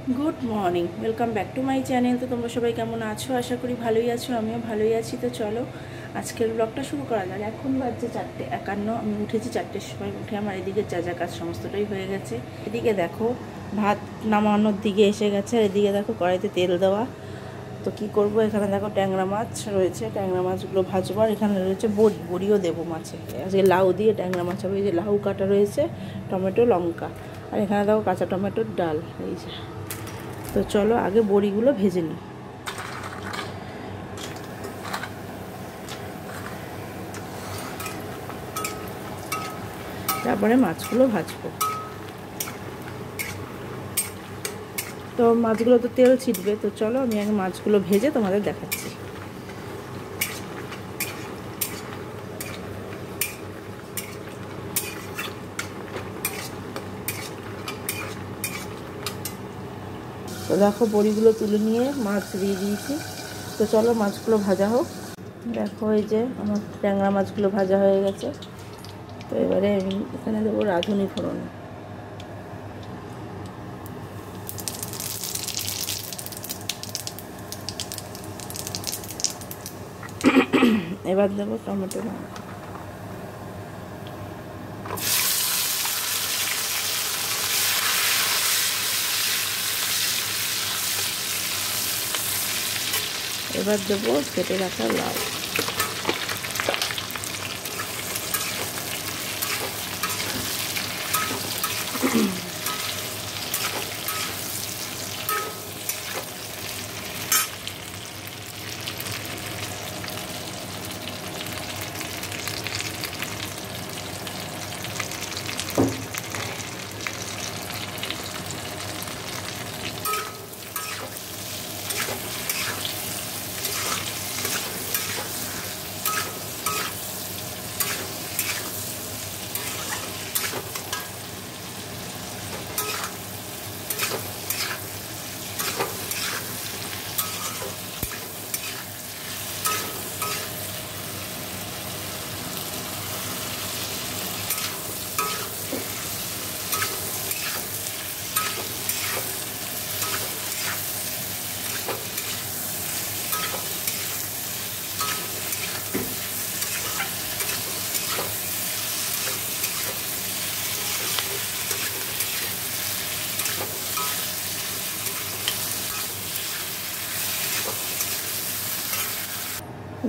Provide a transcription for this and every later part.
Good morning, welcome back to my channel. তো তোমরা সবাই কেমন আছো? আশা করি ভালোই আছো, আমিও ভালোই আছি। তো চলো আজকের ব্লগটা শুরু করা যাক। এখন বাজছে 4:51। আমি উঠেছি 4টের সময়। উঠে আমার এদিকে যা যা কাজ সমস্তটাই হয়ে গেছে। এদিকে দেখো ভাত নামানোর দিকে এসে গেছে, আর এদিকে দেখো কড়াইতে তেল দেওয়া। তো কি করব, এখানে দেখো ট্যাংরা মাছ রয়েছে, ট্যাংরা মাছগুলো ভাজবো। আর এখানে রয়েছে বড়িও দেবো মাছে। আজকে লাউ দিয়ে ট্যাংরা মাছ হবে। এই যে লাউ কাটা রয়েছে, টমেটো, লঙ্কা, আর এখানে দেখো কাঁচা টমেটোর ডাল। এই যে, তো চলো আগে বড়িগুলো ভেজে নিই, তারপরে মাছগুলো ভাজবো। তো মাছগুলো তো তেল ছিটবে, তো চলো আমি আগে মাছগুলো ভেজে তোমাদের দেখাচ্ছি। তো দেখো বড়িগুলো তুলে নিয়ে মাছ দিয়ে দিয়েছি। তো চলো মাছগুলো ভাজা হোক। দেখো এই যে আমার ট্যাংরা মাছগুলো ভাজা হয়ে গেছে। তো এবারে আমি এখানে দেবো রাঁধুনি ফোড়ন। এবার দেবো টমেটো। এবার দেবো কেটে রাখা লাউ।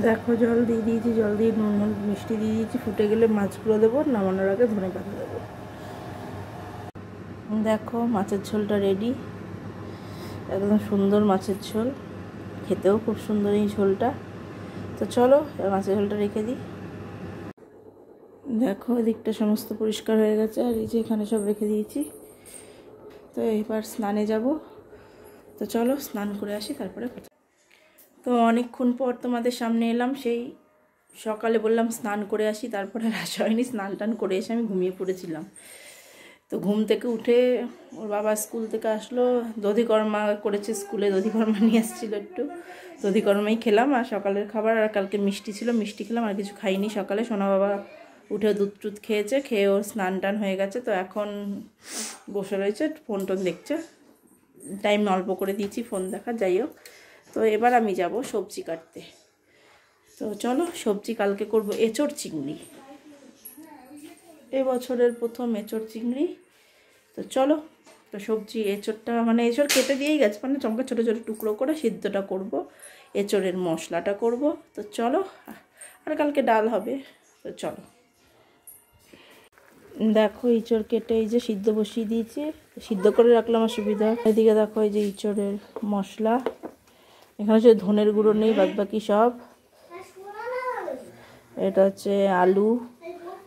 দেখো জল দিয়ে দিয়েছি, জল দিয়ে নুন হলুদ মিষ্টি দিয়ে দিয়েছি। ফুটে গেলে মাছগুলো দেবো, নামানোর আগে ধনেপাতা দেবো। দেখো মাছের ঝোলটা রেডি, একদম সুন্দর মাছের ঝোল, খেতেও খুব সুন্দর এই ঝোলটা। তো চলো মাছের ঝোলটা রেখে দিই। দেখো এদিকটা সমস্ত পরিষ্কার হয়ে গেছে, আর এই যে এখানে সব রেখে দিয়েছি। তো এবার স্নানে যাব। তো চলো স্নান করে আসি, তারপরে কথা। তো অনেকক্ষণ পর তোমাদের সামনে এলাম। সেই সকালে বললাম স্নান করে আসি, তারপরে আর আসা হয়নি। স্নান টান করে এসে আমি ঘুমিয়ে পড়েছিলাম। তো ঘুম থেকে উঠে ওর বাবা স্কুল থেকে আসলো, দধিকর্মা করেছে স্কুলে, দধিকর্মা নিয়ে এসেছিলো একটু, দধিকর্মাই খেলাম। আর সকালের খাবার, আর কালকে মিষ্টি ছিল, মিষ্টি খেলাম, আর কিছু খাইনি সকালে। সোনা বাবা উঠে দুধ টুধ খেয়েছে, খেয়ে ওর স্নান টান হয়ে গেছে। তো এখন বসে রয়েছে, ফোন টোন দেখছে। টাইম অল্প করে দিয়েছি ফোন দেখা, যাই হোক। তো এবার আমি যাব সবজি কাটতে। তো চলো সবজি কালকে করব এঁচড় চিংড়ি, এবছরের প্রথম এঁচড় চিংড়ি। তো চলো, তো সবজি এঁচড়টা মানে এঁচড় কেটে দিয়েই গেছে, মানে চমকা ছোটো ছোটো টুকরো করে সিদ্ধটা করব, এঁচড়ের মশলাটা করব। তো চলো, আর কালকে ডাল হবে। তো চলো দেখো ইঁচড় কেটে এই যে সিদ্ধ বসিয়ে দিয়েছি, সিদ্ধ করে রাখলাম অসুবিধা। এদিকে দেখো এই যে ইঁচড়ের মশলা, এখানে হচ্ছে ধনের গুঁড়ো নেই, বাদ বাকি সব। এটা হচ্ছে আলু,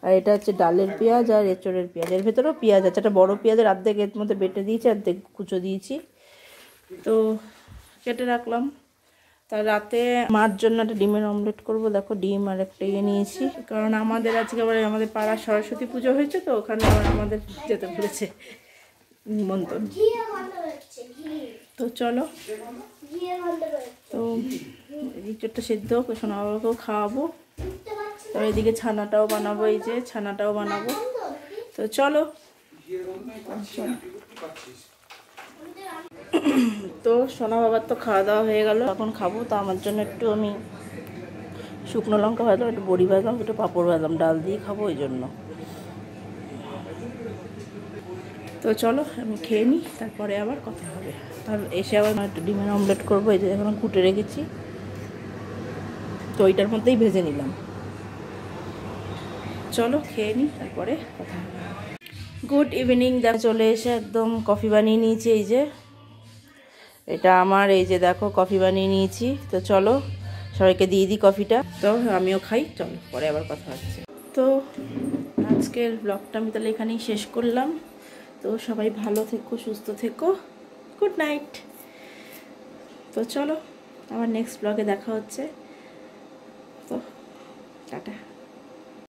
আর এটা হচ্ছে ডালের পেঁয়াজ আর এঁচড়ের পেঁয়াজ। এর ভেতরেও পেঁয়াজ আছে, একটা বড়ো পেঁয়াজের অর্ধেক এর মধ্যে বেটে দিয়েছি, অর্ধেক কুচো দিয়েছি। তো কেটে রাখলাম। তার রাতে মার জন্য একটা ডিমের অমলেট করব। দেখো ডিম আর একটা নিয়েছি, কারণ আমাদের আজকে আবার আমাদের পাড়ার সরস্বতী পুজো হয়েছে, তো ওখানে আবার আমাদের যেতে বলেছে নিমন্ত্রণ। তো চলো, তো ইঁচড়টা সেদ্ধ হোক, সোনা বাবাকেও খাওয়াবো। তো এদিকে ছানাটাও বানাবো, এই যে ছানাটাও বানাবো। তো চলো তো সোনা বাবার তো খাওয়া দাওয়া হয়ে গেল, এখন খাবো। তো আমার জন্য একটু আমি শুকনো লঙ্কা ভাজলাম, একটু বড়ি ভাজলাম, একটু পাঁপড় ভাজলাম, ডাল দিয়ে খাবো ওই জন্য। তো চলো আমি খেয়ে নিই, তারপরে আবার কথা হবে। আর এসে আবার একটু ডিমের অমলেট করবো, এই যে এখন কুটে রেখেছি, তো ওইটার মধ্যেই ভেজে নিলাম। চলো খেয়ে নিই, তারপরে কথা হবে। Good evening. দেখা চলে এসে একদম কফি বানিয়ে নিয়েছি, এই যে এটা আমার, এই যে দেখো কফি বানিয়ে নিয়েছি। তো চলো সবাইকে দিয়ে দিই কফিটা, তো আমিও খাই। চলো পরে আবার কথা হচ্ছে। তো আজকের ব্লগটা আমি তাহলে এখানেই শেষ করলাম। তো সবাই ভালো থেকো, সুস্থ থেকো, গুড নাইট। তো চলো আবার নেক্সট ব্লগে দেখা হচ্ছে। তো টাটা।